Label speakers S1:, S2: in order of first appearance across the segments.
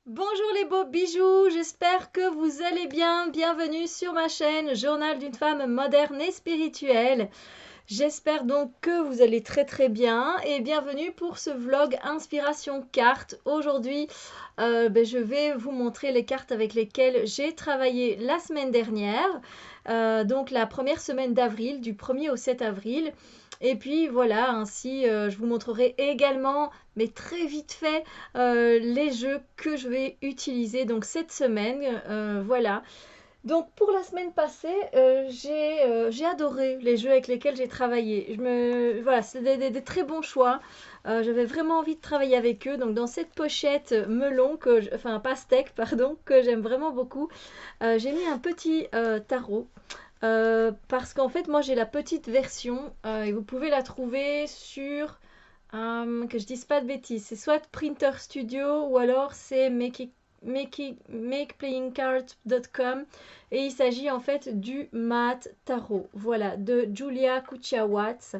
S1: Bonjour les beaux bijoux, j'espère que vous allez bien. Bienvenue sur ma chaîne Journal d'une femme moderne et spirituelle. J'espère donc que vous allez très bien et bienvenue pour ce vlog inspiration cartes. Aujourd'hui, je vais vous montrer les cartes avec lesquelles j'ai travaillé la semaine dernière, donc la première semaine d'avril, du 1er au 7 avril. Et puis voilà, ainsi je vous montrerai également, mais très vite fait, les jeux que je vais utiliser donc cette semaine. Voilà. Donc pour la semaine passée, j'ai adoré les jeux avec lesquels j'ai travaillé. Voilà, c'est des très bons choix. J'avais vraiment envie de travailler avec eux. Donc dans cette pochette melon, enfin pastèque, pardon, que j'aime vraiment beaucoup, j'ai mis un petit tarot. Parce qu'en fait, moi j'ai la petite version et vous pouvez la trouver sur, que je dise pas de bêtises, c'est soit Printer Studio ou alors c'est makeplayingcards.com et il s'agit en fait du mat tarot, voilà, de Julia Kuchia-Watts.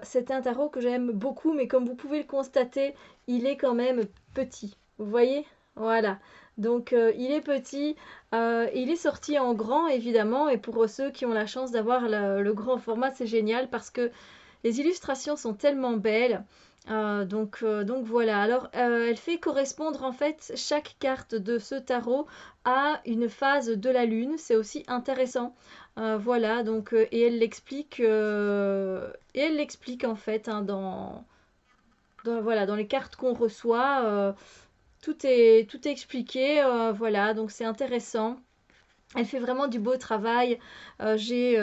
S1: C'est un tarot que j'aime beaucoup, mais comme vous pouvez le constater, il est quand même petit. Vous voyez? Voilà. Donc il est petit, il est sorti en grand évidemment, et pour ceux qui ont la chance d'avoir le grand format, c'est génial parce que les illustrations sont tellement belles. Donc voilà, alors elle fait correspondre en fait chaque carte de ce tarot à une phase de la lune, c'est aussi intéressant. Voilà, donc et elle l'explique en fait hein, voilà, dans les cartes qu'on reçoit, tout est expliqué, voilà, donc c'est intéressant. Elle fait vraiment du beau travail. J'ai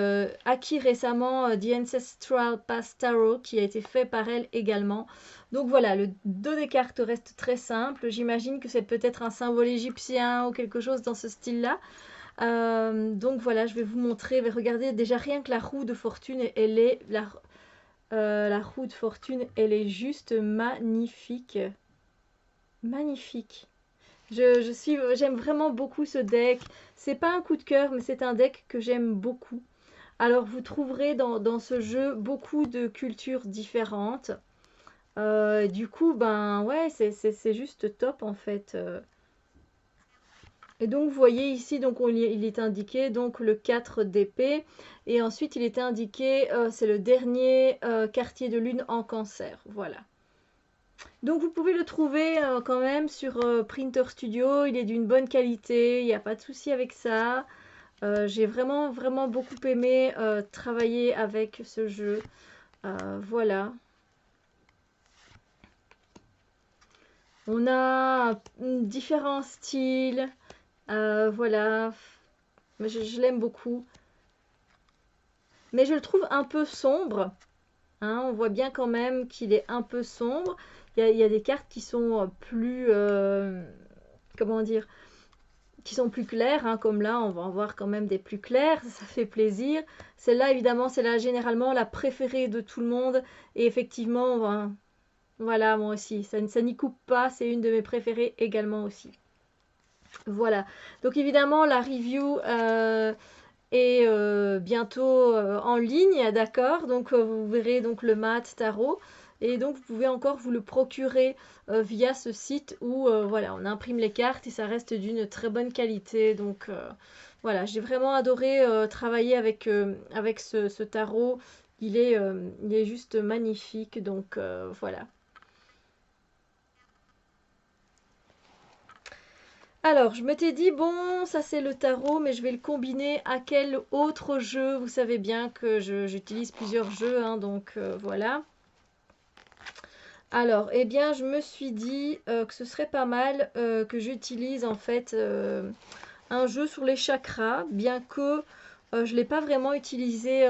S1: acquis récemment The Ancestral Past Tarot qui a été fait par elle également. Donc voilà, le dos des cartes reste très simple. J'imagine que c'est peut-être un symbole égyptien ou quelque chose dans ce style-là. Donc voilà, je vais vous montrer. Mais regardez, déjà rien que la roue de fortune, la roue de fortune, elle est juste magnifique. Magnifique. J'aime vraiment beaucoup ce deck. C'est pas un coup de cœur, mais c'est un deck que j'aime beaucoup. Alors, vous trouverez dans ce jeu beaucoup de cultures différentes. Du coup, ben ouais, c'est juste top en fait. Et donc, vous voyez ici, donc il est indiqué donc le 4 d'épée. Et ensuite, il est indiqué, c'est le dernier quartier de lune en cancer. Voilà. Donc vous pouvez le trouver quand même sur Printer Studio, il est d'une bonne qualité, il n'y a pas de souci avec ça. J'ai vraiment beaucoup aimé travailler avec ce jeu. Voilà. On a différents styles. Voilà. Je l'aime beaucoup. Mais je le trouve un peu sombre. Hein, on voit bien quand même qu'il est un peu sombre. Il y a des cartes qui sont plus... comment dire, qui sont plus claires, hein, comme là, on va en voir quand même des plus claires, ça fait plaisir. Celle-là, évidemment, c'est là généralement la préférée de tout le monde. Et effectivement, voilà, moi aussi, ça n'y coupe pas, c'est une de mes préférées également aussi. Voilà, donc évidemment, la review est bientôt en ligne, d'accord? Donc vous verrez donc le mat tarot. Et donc vous pouvez encore vous le procurer via ce site où voilà, on imprime les cartes et ça reste d'une très bonne qualité. Donc voilà, j'ai vraiment adoré travailler avec ce tarot. Il est juste magnifique. Donc voilà. Alors, je m'étais dit, bon, ça c'est le tarot, mais je vais le combiner à quel autre jeu? Vous savez bien que j'utilise plusieurs jeux, hein, donc voilà. Alors, eh bien, je me suis dit que ce serait pas mal que j'utilise en fait un jeu sur les chakras, bien que je ne l'ai pas vraiment utilisé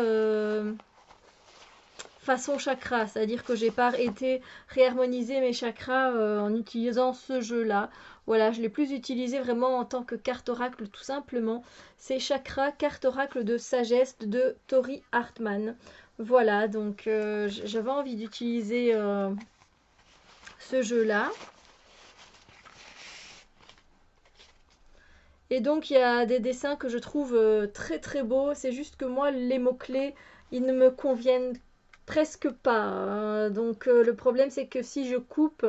S1: façon chakra, c'est-à-dire que j'ai pas été réharmoniser mes chakras en utilisant ce jeu-là. Voilà, je l'ai plus utilisé vraiment en tant que carte oracle tout simplement. C'est chakra, carte oracle de sagesse de Tori Hartman. Voilà, donc j'avais envie d'utiliser ce jeu-là. Et donc il y a des dessins que je trouve très beaux. C'est juste que moi, les mots-clés, ils ne me conviennent presque pas, hein. Donc le problème, c'est que si je coupe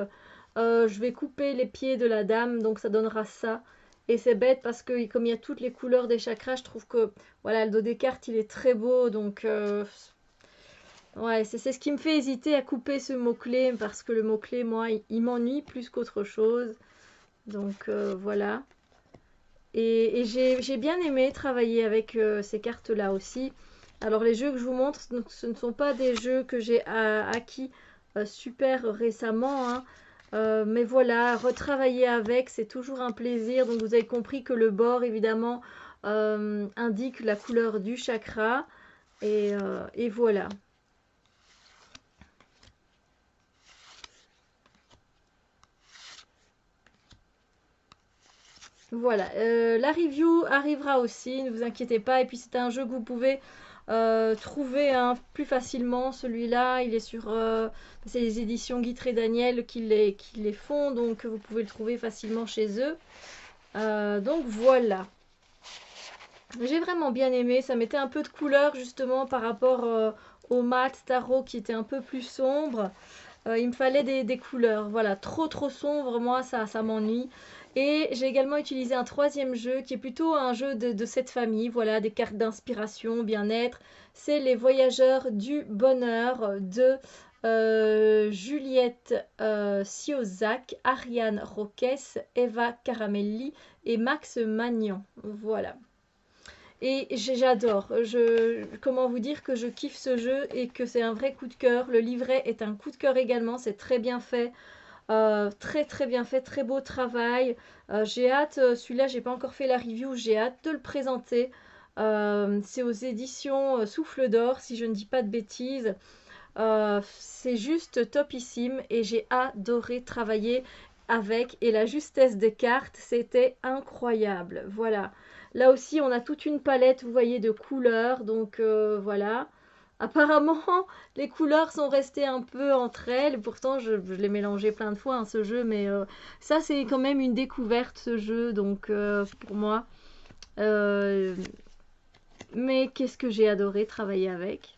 S1: Je vais couper les pieds de la dame, donc ça donnera ça. Et c'est bête parce que comme il y a toutes les couleurs des chakras, je trouve que voilà, le dos des cartes, il est très beau. Donc ouais, c'est ce qui me fait hésiter à couper ce mot-clé parce que le mot-clé, moi, il m'ennuie plus qu'autre chose. Donc voilà. Et j'ai bien aimé travailler avec ces cartes-là aussi. Alors les jeux que je vous montre, ce ne sont pas des jeux que j'ai acquis super récemment, hein. Mais voilà, retravailler avec, c'est toujours un plaisir. Donc vous avez compris que le bord, évidemment, indique la couleur du chakra. Et voilà. Voilà, la review arrivera aussi, ne vous inquiétez pas. Et puis c'est un jeu que vous pouvez trouver plus facilement. Celui-là, il est sur... c'est les éditions Guitry Daniel qui les font, donc vous pouvez le trouver facilement chez eux. Donc voilà. J'ai vraiment bien aimé, ça mettait un peu de couleur justement par rapport au mat tarot qui était un peu plus sombre. Il me fallait des couleurs, voilà, trop sombre, moi ça m'ennuie. Et j'ai également utilisé un troisième jeu qui est plutôt un jeu de cette famille, voilà, des cartes d'inspiration, bien-être. C'est les Voyageurs du Bonheur de Juliette Siozac, Ariane Roques, Eva Caramelli et Max Magnan. Voilà. Et j'adore. Comment vous dire que je kiffe ce jeu et que c'est un vrai coup de cœur. Le livret est un coup de cœur également. C'est très bien fait. Très bien fait. Très beau travail. J'ai hâte. Celui-là, j'ai pas encore fait la review. J'ai hâte de le présenter. C'est aux éditions Souffle d'Or, si je ne dis pas de bêtises. C'est juste topissime et j'ai adoré travailler avec. Et la justesse des cartes, c'était incroyable. Voilà. Là aussi, on a toute une palette, vous voyez, de couleurs. Donc voilà. Apparemment, les couleurs sont restées un peu entre elles. Pourtant, je l'ai mélangé plein de fois, hein, ce jeu. Mais ça, c'est quand même une découverte, ce jeu. Donc pour moi. Mais qu'est-ce que j'ai adoré travailler avec.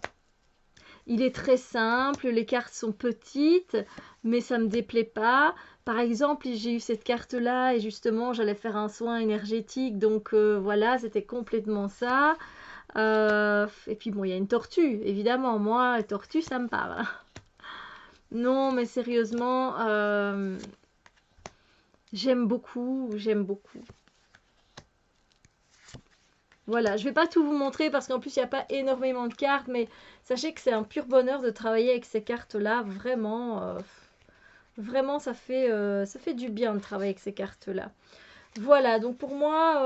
S1: Il est très simple, les cartes sont petites, mais ça ne me déplaît pas. Par exemple, j'ai eu cette carte-là et justement, j'allais faire un soin énergétique. Donc voilà, c'était complètement ça. Et puis bon, il y a une tortue, évidemment. Moi, la tortue, ça me parle. Non, mais sérieusement, j'aime beaucoup, j'aime beaucoup. Voilà, je ne vais pas tout vous montrer parce qu'en plus, il n'y a pas énormément de cartes, mais sachez que c'est un pur bonheur de travailler avec ces cartes-là. Vraiment, vraiment, ça fait du bien de travailler avec ces cartes-là. Voilà, donc pour moi,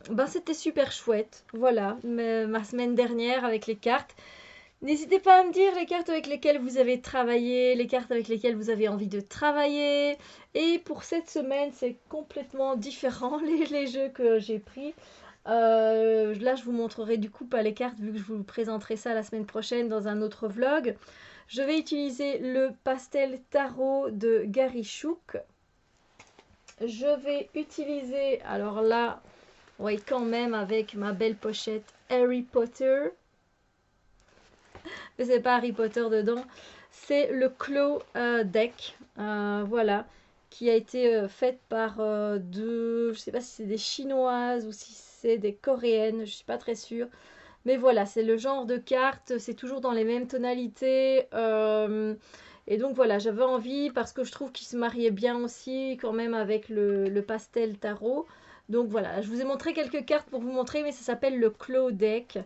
S1: ben, c'était super chouette. Voilà, ma semaine dernière avec les cartes. N'hésitez pas à me dire les cartes avec lesquelles vous avez travaillé, les cartes avec lesquelles vous avez envie de travailler. Et pour cette semaine, c'est complètement différent les jeux que j'ai pris. Là, je vous montrerai du coup pas les cartes vu que je vous présenterai ça la semaine prochaine dans un autre vlog. Je vais utiliser le pastel tarot de Gary Shook. Je vais utiliser, alors là, oui, quand même avec ma belle pochette Harry Potter. Mais c'est pas Harry Potter dedans. C'est le Claw Deck. Voilà. Qui a été faite par deux. Je sais pas si c'est des chinoises ou si c'est des coréennes. Je suis pas très sûre. Mais voilà, c'est le genre de carte. C'est toujours dans les mêmes tonalités. Et donc voilà, j'avais envie parce que je trouve qu'il se mariait bien aussi quand même avec le pastel tarot. Donc voilà, je vous ai montré quelques cartes pour vous montrer, mais ça s'appelle le Claw Deck.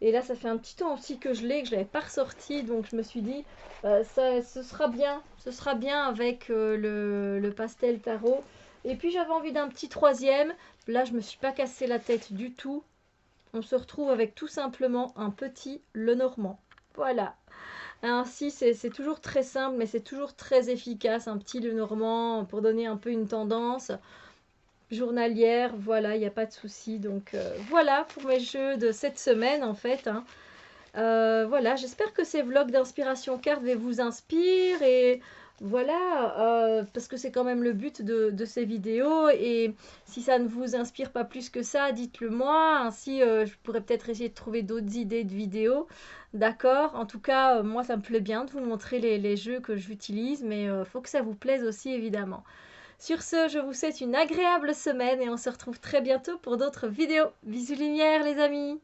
S1: Et là, ça fait un petit temps aussi que je l'ai, que je ne l'avais pas ressorti. Donc je me suis dit, ce sera bien avec le pastel tarot. Et puis j'avais envie d'un petit troisième. Là, je ne me suis pas cassé la tête du tout. On se retrouve avec tout simplement un petit Lenormand. Voilà. Ainsi, c'est toujours très simple, mais c'est toujours très efficace. Un petit Lenormand pour donner un peu une tendance journalière. Voilà, il n'y a pas de souci. Donc voilà pour mes jeux de cette semaine en fait, hein. Voilà, j'espère que ces vlogs d'inspiration carte vous inspirent et Voilà, parce que c'est quand même le but de ces vidéos et si ça ne vous inspire pas plus que ça, dites-le moi. Ainsi, je pourrais peut-être essayer de trouver d'autres idées de vidéos. D'accord? En tout cas, moi, ça me plaît bien de vous montrer les jeux que j'utilise, mais faut que ça vous plaise aussi, évidemment. Sur ce, je vous souhaite une agréable semaine et on se retrouve très bientôt pour d'autres vidéos. Bisous lumière, les amis!